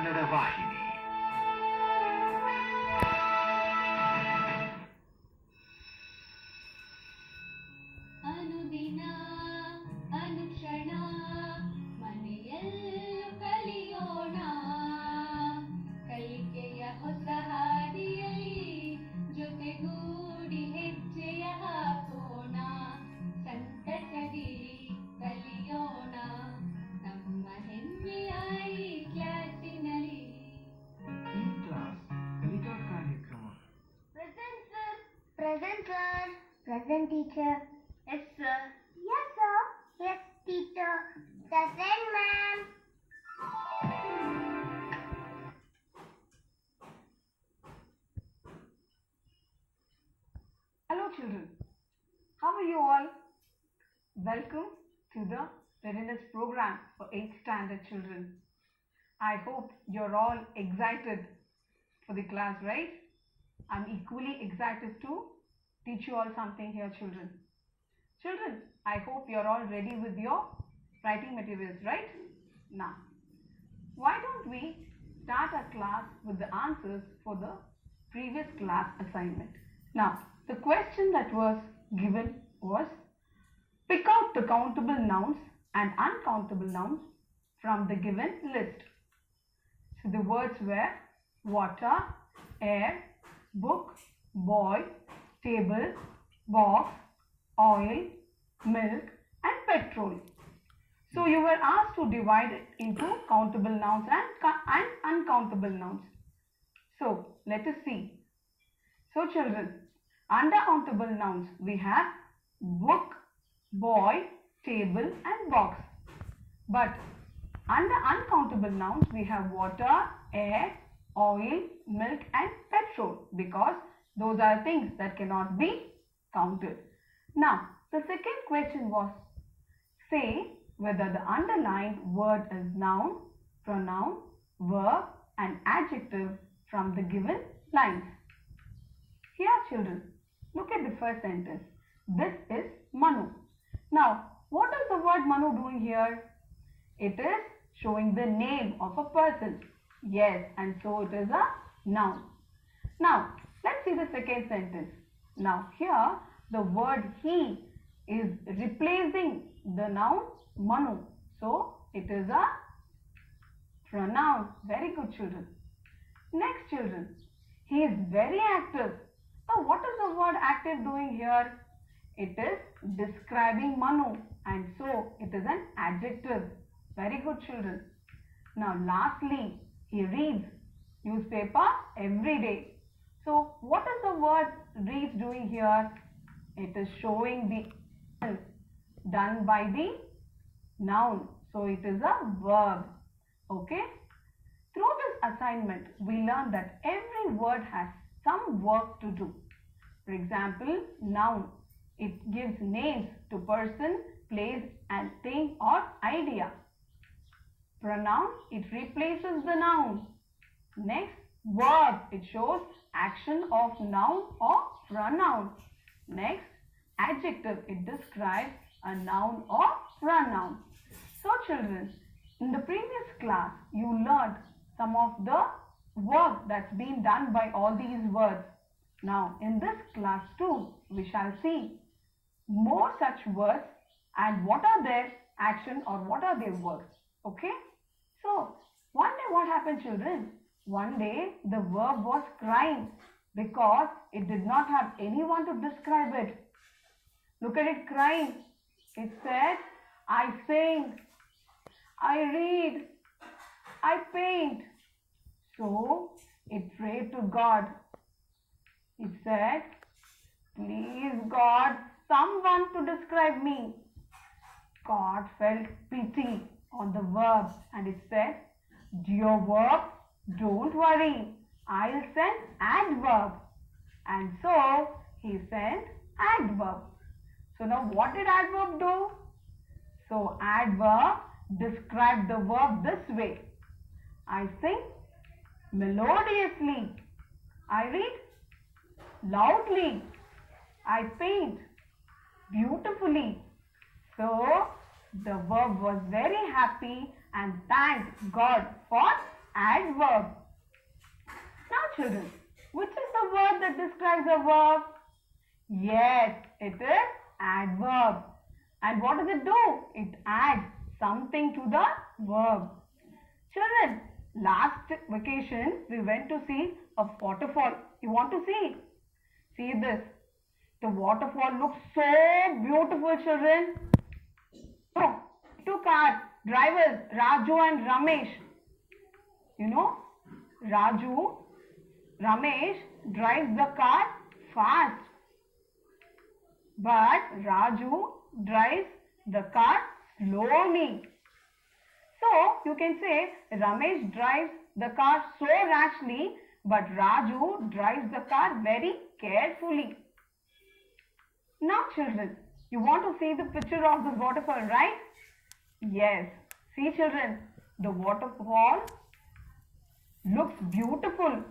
ಕನ್ನಡ ವಾಹಿನಿ. ಅನುದಿನ ಅನುಕ್ಷಣ ಮನೆಯಲ್ಲೂ ಕಲಿಯೋಣ, ಕಲಿಕೆಯ ಹೊಸ ಹಾದಿಯಲ್ಲಿ ಜೊತೆಗೂಡಿ ಹೆಜ್ಜೆಯ ಹಾಕೋಣ, ಸಂತಸದಿ ಕಲಿಯೋಣ ನಮ್ಮ ಹೆಮ್ಮೆಯ ಈ ಕ್ಲಾಸಿನಲ್ಲಿ. ಈ ಕ್ಲಾಸ್ ಕಲಿಕಾ ಕಾರ್ಯಕ್ರಮ. Present sir. Present sir. Present teacher. Yes sir. Yes sir. Yes teacher. Present ma'am. Hello children, how are you all? Welcome to the readiness program for 8th standard children. I hope you're all excited for the class, right? I'm equally excited to teach you all something here children. Children, I hope you're all ready with your writing materials, right? Now, why don't we start our class with the answers for the previous class assignment. Now, the question that was given was, pick out the countable nouns and uncountable nouns from the given list. So the words were water, air, book, boy, table, box, oil, milk and petrol. So you were asked to divide it into countable nouns and uncountable nouns. So let us see. So children, under countable nouns we have book, boy, table and box. But under uncountable nouns we have water, air, oil, milk and petrol, because those are things that cannot be counted. Now the second question was, say whether the underlined word is noun, pronoun, verb and adjective from the given lines. Here children, look at the first sentence. This is Manu. Now what is the word Manu doing here? It is showing the name of a person. Yes, and so it is a noun. Now let's see the second sentence. Now here the word he is replacing the noun Manu. So it is a pronoun. Very good children. Next children, he is very active. Now what is the word active doing here? It is describing Manu, and so it is an adjective. Very good children. Now lastly, he reads newspaper every day. So what is the word reads doing here? It is showing the action done by the noun. So it is a verb. Okay. Through this assignment, we learned that every word has some work to do. For example, noun. It gives names to person, place and thing or idea. Pronoun. It replaces the noun. Next, verb. It shows action of noun or pronoun. Next, adjective. It describes a noun or pronoun. So children, in the previous class, you learned some of the work that's been done by all these words. Now, in this class too, we shall see more such words and what are their action or what are their works. Okay? So, one day what happened children? One day the verb was crying because it did not have anyone to describe it. Look at it crying. It said, I sing, I read, I paint. So it prayed to God. It said, please God, someone to describe me. God felt pity on the verb and it said, dear verb, don't worry, I'll send adverb. And so he sent adverb. So now what did adverb do? So adverb described the verb this way. I sing melodiously. I read loudly. I paint beautifully. So the verb was very happy and thanked God for adverb. Now children, which is the word that describes a verb? Yes, it is adverb. And what does it do? It adds something to the verb. Children, last vacation we went to see a waterfall. You want to see? See this. The waterfall looks so beautiful, children. So, two car drivers, Raju and Ramesh. You know, Ramesh drives the car fast. But Raju drives the car slowly. So, you can say Ramesh drives the car so rashly, but Raju drives the car very carefully. Now children, you want to see the picture of the waterfall, right? Yes. See children, the waterfall looks beautiful.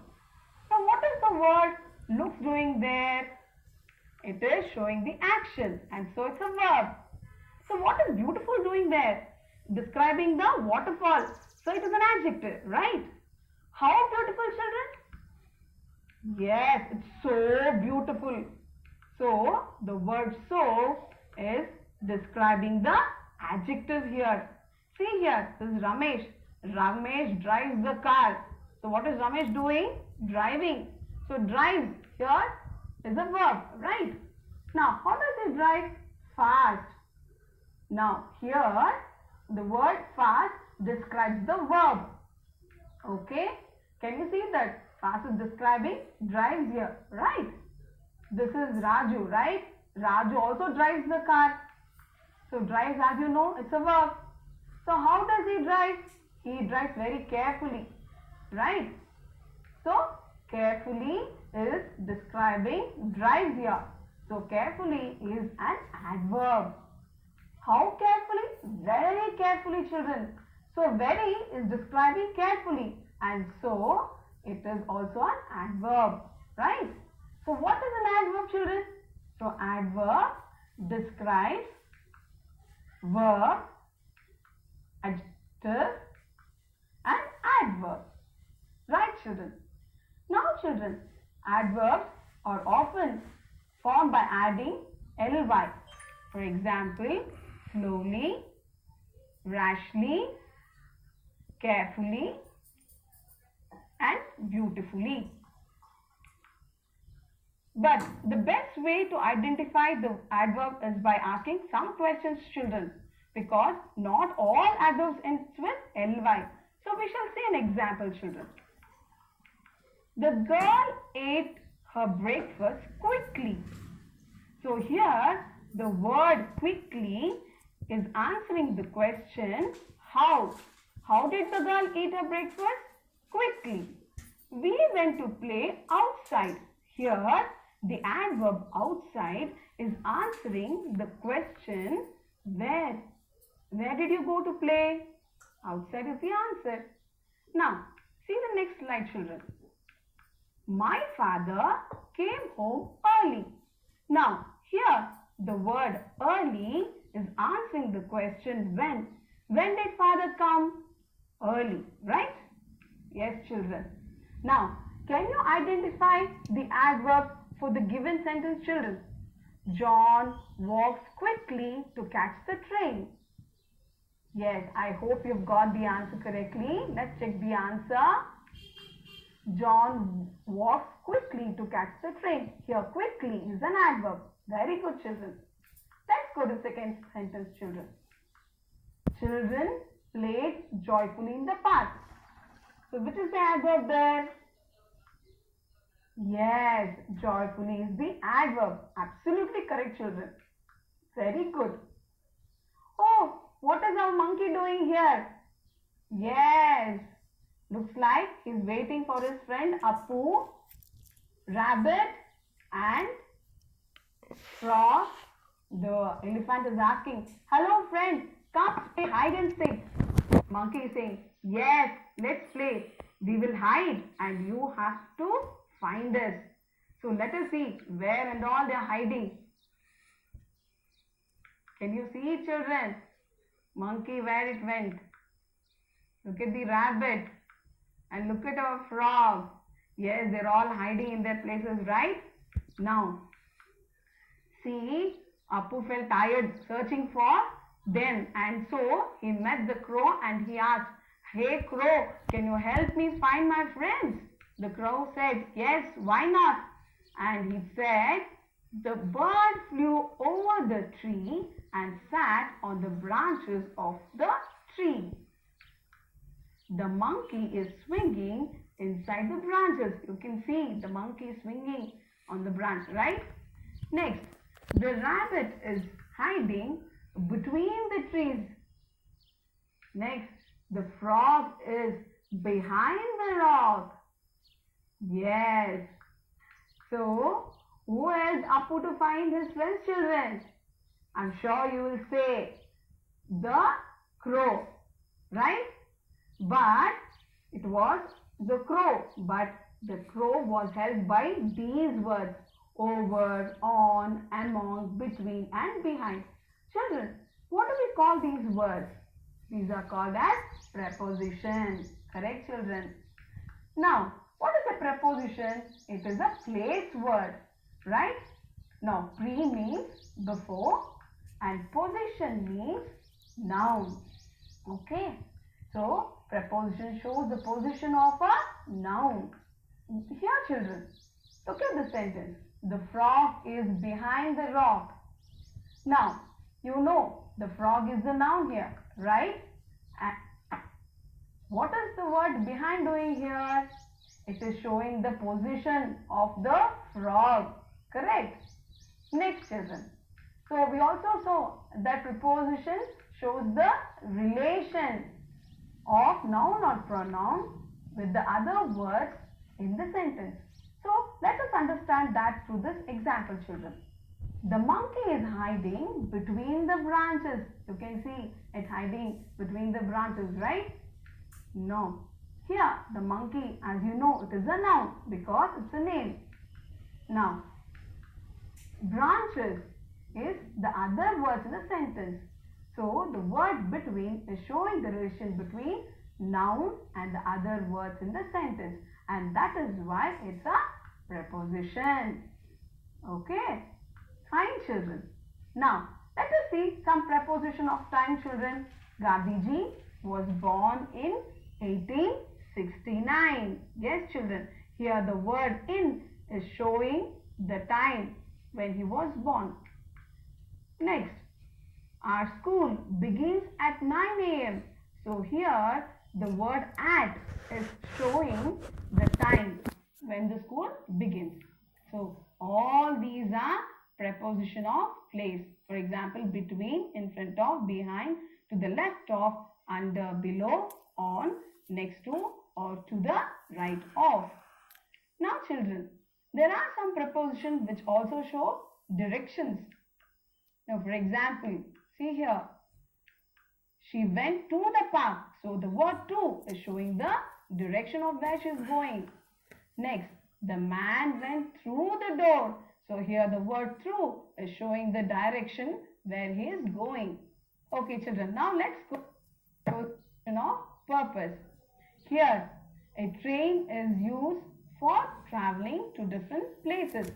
Now what is the word looks doing there? It is showing the action, and so it's a verb. So what is beautiful doing there? Describing the waterfall. So it is an adjective, right? How beautiful, children? Yes, it's so beautiful. So the word so is describing the adjective here. See here, this is Ramesh. Ramesh drives the car. So what is Ramesh doing? Driving. So drives here is a verb, right? Now how does he drive? Fast. Now here the word fast describes the verb. Okay? Can you see that? Fast is describing drives here, right? This is Raju, right? Raju also drives the car. So drives, as you know, it's a verb. So how does he drive? He drives very carefully, right? So carefully is describing drives here. So carefully is an adverb. How carefully? Very carefully, children. So very is describing carefully, and so it is also an adverb, right? So what is an adverb, children? So adverb describes verb, adjective and adverb. Right, children? Now, children, adverbs are often formed by adding ly. For example, slowly, rashly, carefully and beautifully. But the best way to identify the adverb is by asking some questions, children, because not all adverbs ends with ly. So we shall see an example, children. The girl ate her breakfast quickly. So here the word quickly is answering the question how. How did the girl eat her breakfast? Quickly. We went to play outside. Here the adverb outside is answering the question where. Where did you go to play? Outside is the answer. Now, see the next slide, children. My father came home early. Now, here the word early is answering the question when. When did father come? Early, right? Yes, children. Now, can you identify the adverb for the given sentence, children? John walks quickly to catch the train. Yes, I hope you've got the answer correctly. Let's check the answer. John walks quickly to catch the train. Here, quickly is an adverb. Very good, children. Let's go to second sentence, children. Children played joyfully in the park. So, which is the adverb there? Yes, joyfully is the adverb. Absolutely correct, children. Very good. Oh, what is our monkey doing here? Yes, looks like he's waiting for his friend Appu, rabbit and frog. The elephant is asking, hello friend, come play hide and seek. Monkey is saying, yes, let's play. We will hide and you have to find us. So let us see where and all they are hiding. Can you see, children? Monkey, where it went? Look at the rabbit. And look at our frogs. Yes, they're all hiding in their places, right? Now, see, Appu felt tired searching for them, and so he met the crow and he asked, "Hey crow, can you help me find my friends?" The crow said, "Yes, why not?" And he said, the bird flew over the tree and sat on the branches of the tree. The monkey is swinging inside the branches. You can see the monkey is swinging on the branch, right? Next, the rabbit is hiding between the trees. Next, the frog is behind the rock. Yes. So, who helped Appu to find his friends, children? I'm sure you will say the crow, right? But it was the crow. But the crow was helped by these words: over, on, among, between, and behind. Children, what do we call these words? These are called as prepositions. Correct, children? Now, what is a preposition? It is a place word, right? Now, pre means before and position means noun. Okay. So, preposition shows the position of a noun. Here, children, look at the sentence. The frog is behind the rock. Now, you know the frog is the noun here, right? And what is the word behind doing here? It is showing the position of the frog. Correct? Next, children. So, we also saw that preposition shows the relation of noun or pronoun with the other words in the sentence. So, let us understand that through this example, children. The monkey is hiding between the branches. You can see it hiding between the branches, right? No. Here, the monkey, as you know, it is a noun because it's a name. Now, branches is the other words in the sentence. So, the word between is showing the relation between noun and the other words in the sentence. And that is why it's a preposition. Okay. Fine, children. Now, let us see some preposition of time, children. Gandhiji was born in 1869. Yes, children. Here the word in is showing the time when he was born. Next, our school begins at 9 a.m. So here the word at is showing the time when the school begins. So all these are preposition of place. For example, between, in front of, behind, to the left of, under, below, on, next to, or to the right of. Now children, there are some prepositions which also show directions. Now for example, see here, she went to the park. So the word to is showing the direction of where she is going. Next, the man went through the door. So here the word through is showing the direction where he is going. Okay children, now let's go to preposition of purpose. Here, a train is used for traveling to different places.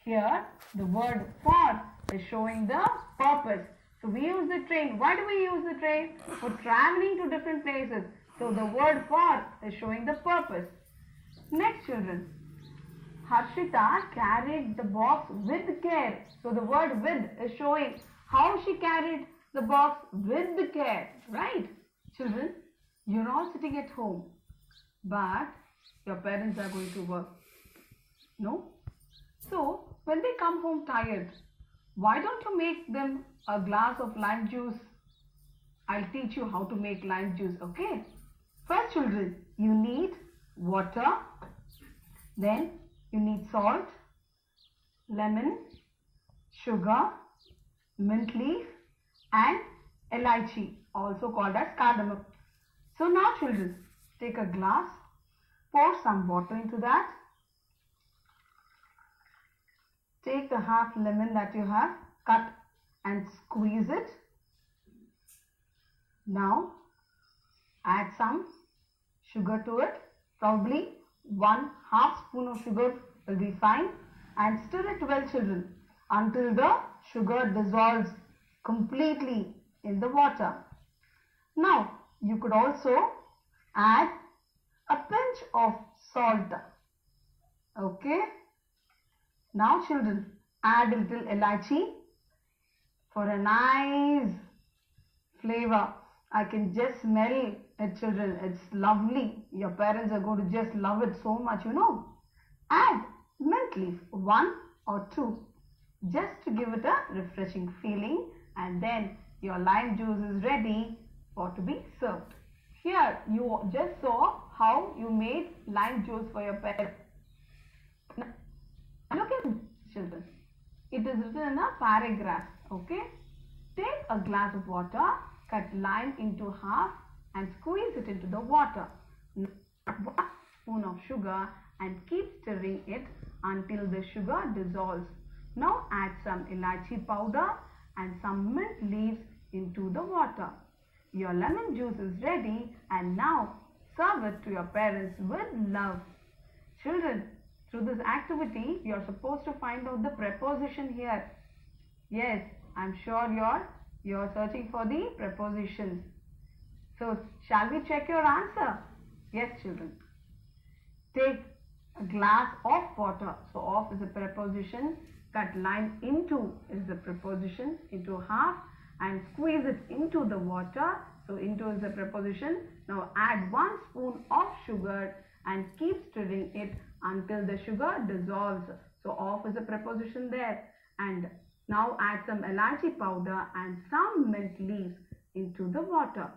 Here, the word for is showing the purpose. So we use the train. Why do we use the train? For traveling to different places. So the word for is showing the purpose. Next children, Harshita carried the box with care. So the word with is showing how she carried the box with the care. Right? Children, you're all sitting at home, but your parents are going to work. No? So when they come home tired, why don't you make them a glass of lime juice? I'll teach you how to make lime juice, okay? First children, you need water, then you need salt, lemon, sugar, mint leaf and elaichi, also called as cardamom. So now children, take a glass, pour some water into that. Take the half lemon that you have cut and squeeze it. Now add some sugar to it Probably 1/2 spoon of sugar will be fine, and stir it well, children, until the sugar dissolves completely in the water. Now you could also add a pinch of salt. Okay. Now children, add a little elaichi for a nice flavor. I can just smell it, children. It's lovely. Your parents are going to just love it so much, Add mint leaf, 1 or 2, just to give it a refreshing feeling, and then your lime juice is ready for to be served. Here you just saw how you made lime juice for your parents. Look at this, children. It is written in a paragraph. Okay. Take a glass of water, cut lime into half and squeeze it into the water. Add 1 spoon of sugar and keep stirring it until the sugar dissolves. Now add some elaichi powder and some mint leaves into the water. Your lemon juice is ready, and now serve it to your parents with love. Children, through this activity, you are supposed to find out the preposition here. Yes, I'm sure you're searching for the prepositions. So, shall we check your answer? Yes, children. Take a glass of water. So, of is a preposition. Cut lime into is the preposition, into half, and squeeze it into the water. So, into is the preposition. Now, add 1 spoon of sugar and keep stirring it until the sugar dissolves. So, of is a preposition there. And now add some elaichi powder and some mint leaves into the water.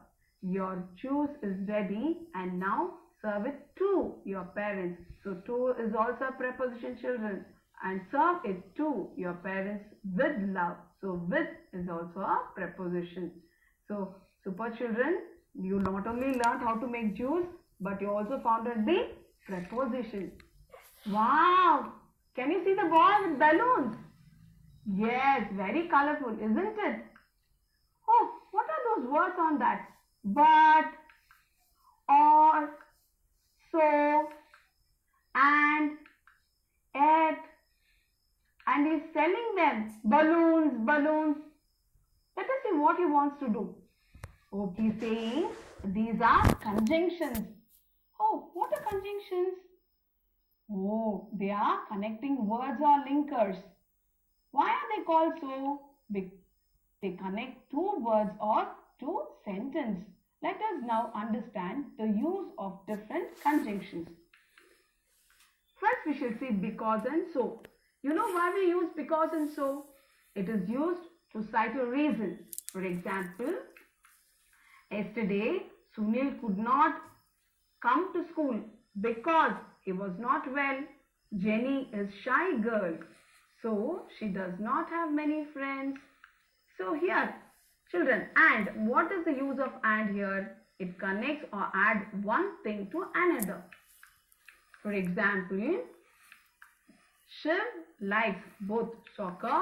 Your juice is ready, and now serve it to your parents. So, to is also a preposition, children, and serve it to your parents with love. So, with is also a preposition. So, super children, you not only learned how to make juice, but you also found out the preposition. Wow! Can you see the ball with balloons? Yes, very colorful, isn't it? Oh, what are those words on that? But, or, so, and, at, and he's selling them. Balloons, balloons. Let us see what he wants to do. Oh, he's saying these are conjunctions. Oh, what are conjunctions? Oh, they are connecting words or linkers. Why are they called so? They connect 2 words or 2 sentences. Let us now understand the use of different conjunctions. First, we shall see because and so. You know why we use because and so? It is used to cite a reason. For example, yesterday Sunil could not come to school because he was not well. Jenny is shy girl, so she does not have many friends. So here, children, and what is the use of and here? It connects or adds one thing to another. For example, Shiv likes both soccer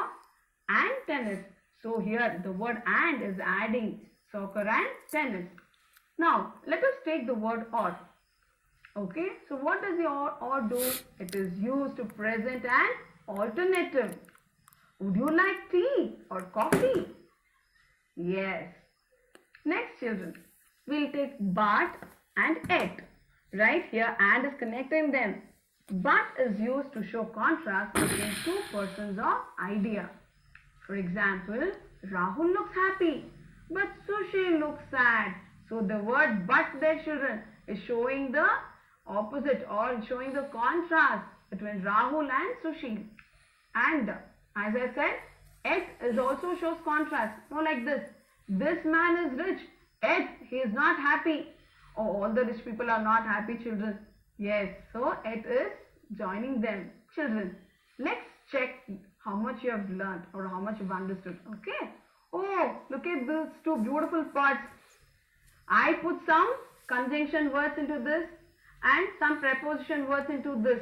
and tennis. So here the word and is adding soccer and tennis. Now let us take the word or. Okay, so what does the or do? It is used to present an alternative. Would you like tea or coffee? Yes. Next, children, we'll take but and et. Right here and is connecting them. But is used to show contrast between 2 persons or idea. For example, Rahul looks happy, but Sushil looks sad. So the word but there, children, is showing the opposite or showing the contrast between Rahul and Sushil. And as I said, et is also shows contrast. No, like this. This man is rich, et he is not happy. Oh, all the rich people are not happy, children. Yes, so it is joining them. Children, let's check how much you have learned or how much you've understood. Okay. Oh, look at these 2 beautiful parts. I put some conjunction words into this and some preposition words into this.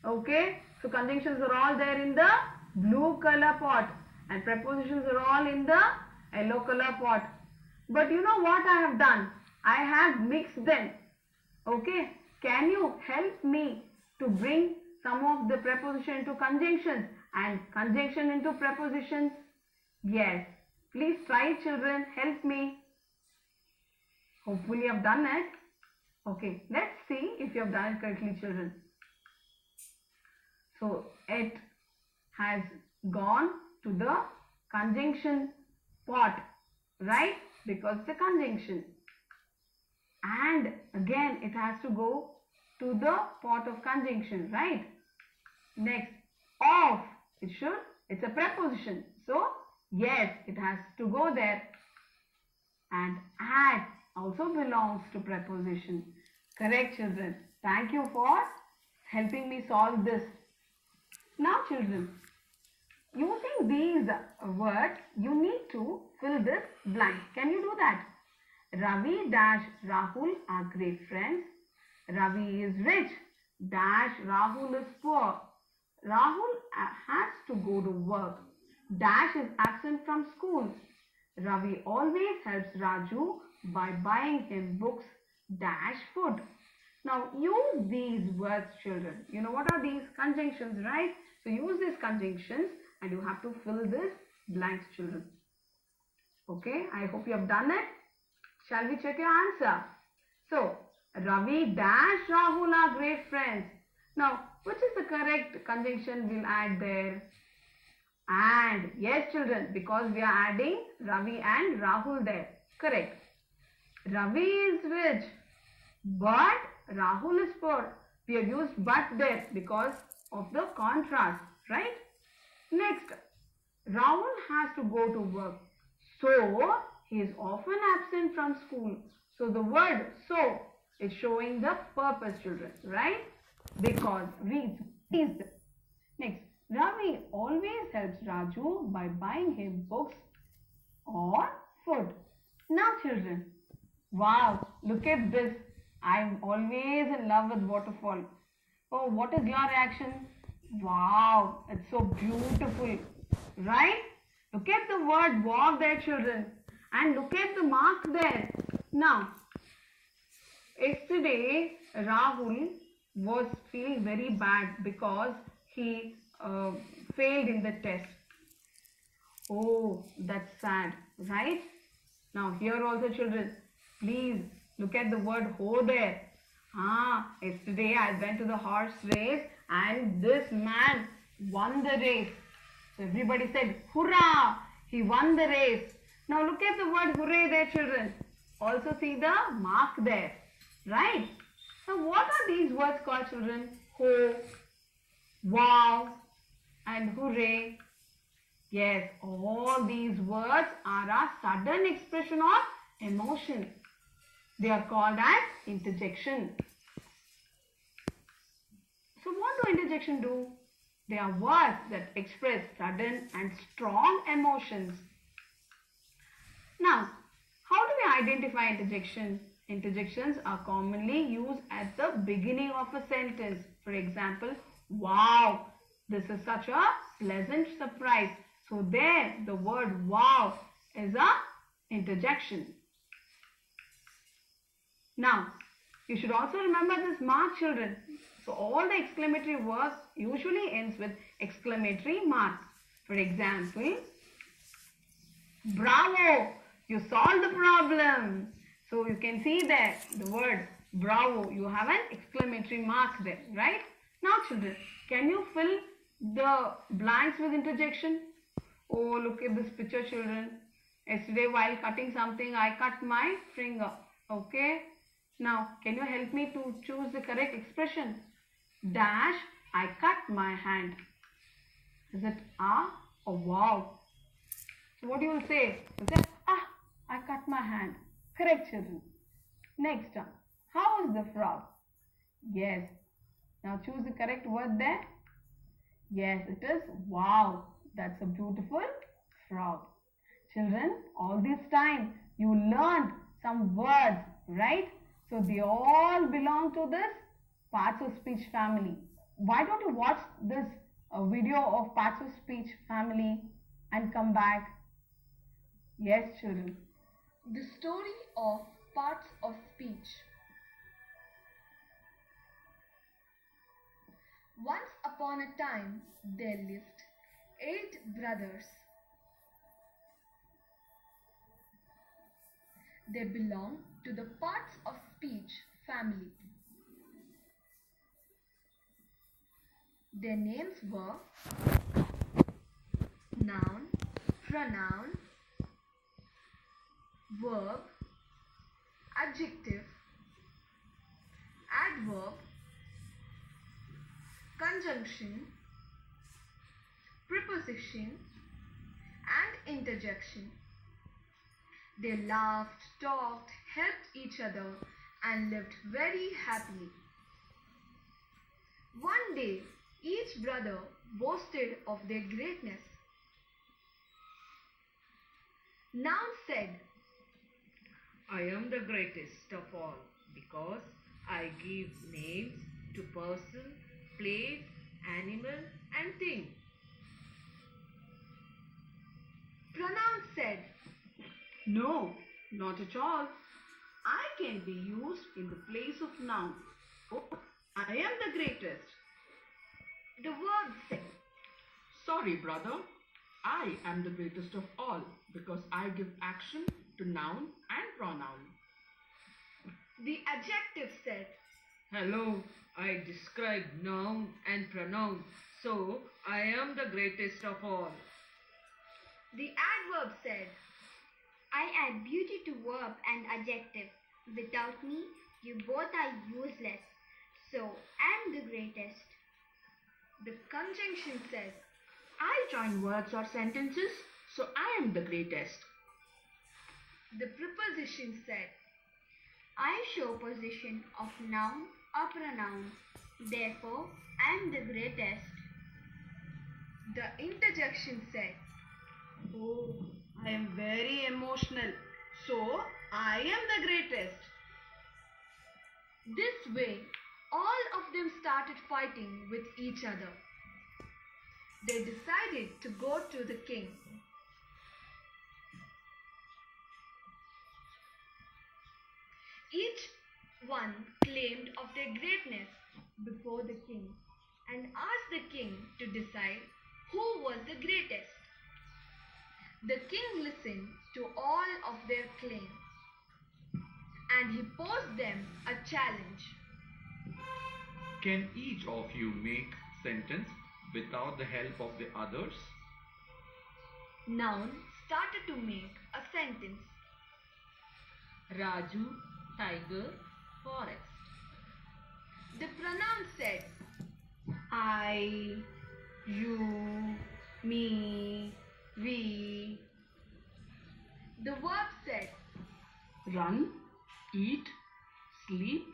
Okay. So conjunctions are all there in the blue color pot and prepositions are all in the yellow color pot. But you know what I have done? I have mixed them. Okay. can you help me to bring some of the preposition into conjunctions and conjunction into prepositions? Yes. Please try, children. Help me. Hopefully you have done it. Okay, let's see if you have done it correctly, children. So, it has gone to the conjunction part, right? Because it's a conjunction. And again, it has to go to the part of conjunction, right? Next, of. It's a preposition. So, yes, it has to go there. And at also belongs to preposition. Correct, children. Thank you for helping me solve this. Now, children, using these words, you need to fill this blank. Can you do that? Ravi dash Rahul are great friends. Ravi is rich dash Rahul is poor. Rahul has to go to work. Dash is absent from school. Ravi always helps Raju by buying him books dash food. Now use these words, children. You know what are these conjunctions, right? So use these conjunctions and you have to fill this blanks, children. Okay, I hope you have done it. Shall we check your answer? So Ravi dash Rahul are great friends. Now which is the correct conjunction we'll add there? And. Yes, children, because we are adding Ravi and Rahul there. Correct. Ravi is rich, but Rahul is poor. We have used but there because of the contrast, right? Next, Rahul has to go to work. So, he is often absent from school. So, the word so is showing the purpose, children, right? Because reads. Next, Ravi always helps Raju by buying him books or food. Now, children, wow, look at this. I'm always in love with waterfall. Oh, what is your reaction? Wow, it's so beautiful, right? Look at the word walk there, children, and look at the mark there. Now, yesterday Rahul was feeling very bad because he failed in the test. Oh, that's sad, right? Now here also, children, please look at the word ho there. Yesterday I went to the horse race and this man won the race. So everybody said, hurrah, he won the race. Now look at the word hooray there, children. Also see the mark there, right? Now what are these words called, children? Ho, wow, and hooray. Yes, all these words are a sudden expression of emotion. They are called as interjection. So what do interjection do? They are words that express sudden and strong emotions. Now, how do we identify interjection? Interjections are commonly used at the beginning of a sentence. For example, wow, this is such a pleasant surprise. So there, the word wow is a interjection. Now, you should also remember this mark, children. So all the exclamatory words usually ends with exclamatory mark. For example, bravo, you solved the problem. So you can see there the word bravo, you have an exclamatory mark there, right? Now, children, can you fill the blanks with interjection? Oh, look at this picture, children. Yesterday while cutting something, I cut my finger. Okay. Now, can you help me to choose the correct expression? Dash, I cut my hand. Is it or wow? So what you will say? You say, I cut my hand. Correct, children. Next, how is the frog? Yes. Now choose the correct word there. Yes, it is wow. That's a beautiful frog. Children, all this time you learned some words, right? So they all belong to this parts of speech family. Why don't you watch this video of parts of speech family and come back? Yes, children. The story of parts of speech. Once upon a time, there lived 8 brothers. They belonged to the parts of speech family. Their names were noun, pronoun, verb, adjective, adverb, conjunction, preposition, and interjection. They laughed, talked, helped each other, and lived very happily. One day, each brother boasted of their greatness. Noun said, I am the greatest of all because I give names to person, place, animal and thing. pronoun said, No, not at all. I can be used in the place of noun. Oh, I am the greatest. the verb said, Sorry, brother. I am the greatest of all because I give action to noun and pronoun. the adjective said, Hello, I describe noun and pronoun, so I am the greatest of all. the adverb said, I add beauty to verb and adjective. Without me, you both are useless. So, I'm the greatest. the conjunction said, I join words or sentences, so I am the greatest. the preposition said, I show position of noun or pronoun. Therefore, I'm the greatest. the interjection said, Oh, I am very emotional. So, I am the greatest. This way, all of them started fighting with each other. They decided to go to the king. Each one claimed of their greatness before the king and asked the king to decide who was the greatest. The king listened to all of their claims and he posed them a challenge. Can each of you make sentence without the help of the others? Noun started to make a sentence. Raju, tiger, forest. The pronoun said, I, you, me, we. the verb said, Run, eat, sleep,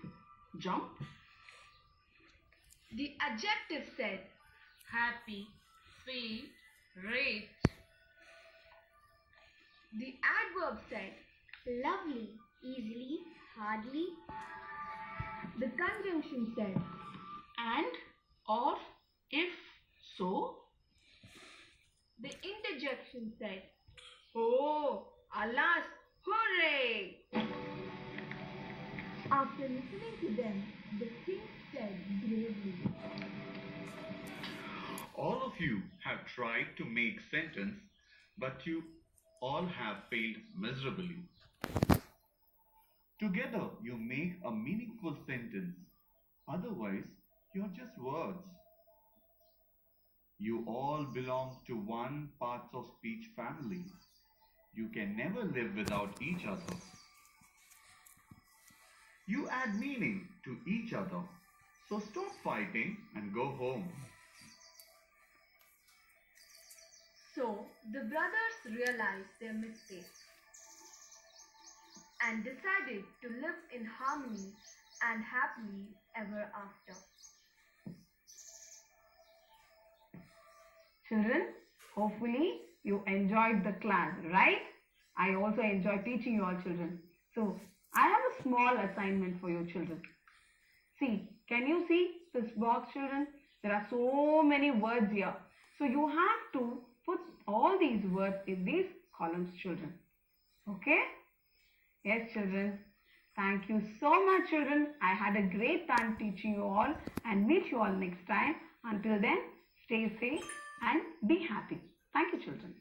jump. the adjective said, Happy, sweet, rich. the adverb said, Lovely, easily, hardly. the conjunction said, And, or, if, so. the interjection said, Oh, alas, hooray! After listening to them, the king said gravely, All of you have tried to make sentence, but you all have failed miserably. Together you make a meaningful sentence. Otherwise, you're just words. You all belong to one parts of speech family. You can never live without each other. You add meaning to each other. So stop fighting and go home. So the brothers realized their mistake and decided to live in harmony and happily ever after. Children, hopefully you enjoyed the class, right? I also enjoy teaching you all children. So, I have a small assignment for you children. See, can you see this box children? There are so many words here. So, you have to put all these words in these columns children. Okay? Yes children. Thank you so much children. I had a great time teaching you all and meet you all next time. Until then, stay safe and be happy. Thank you, children.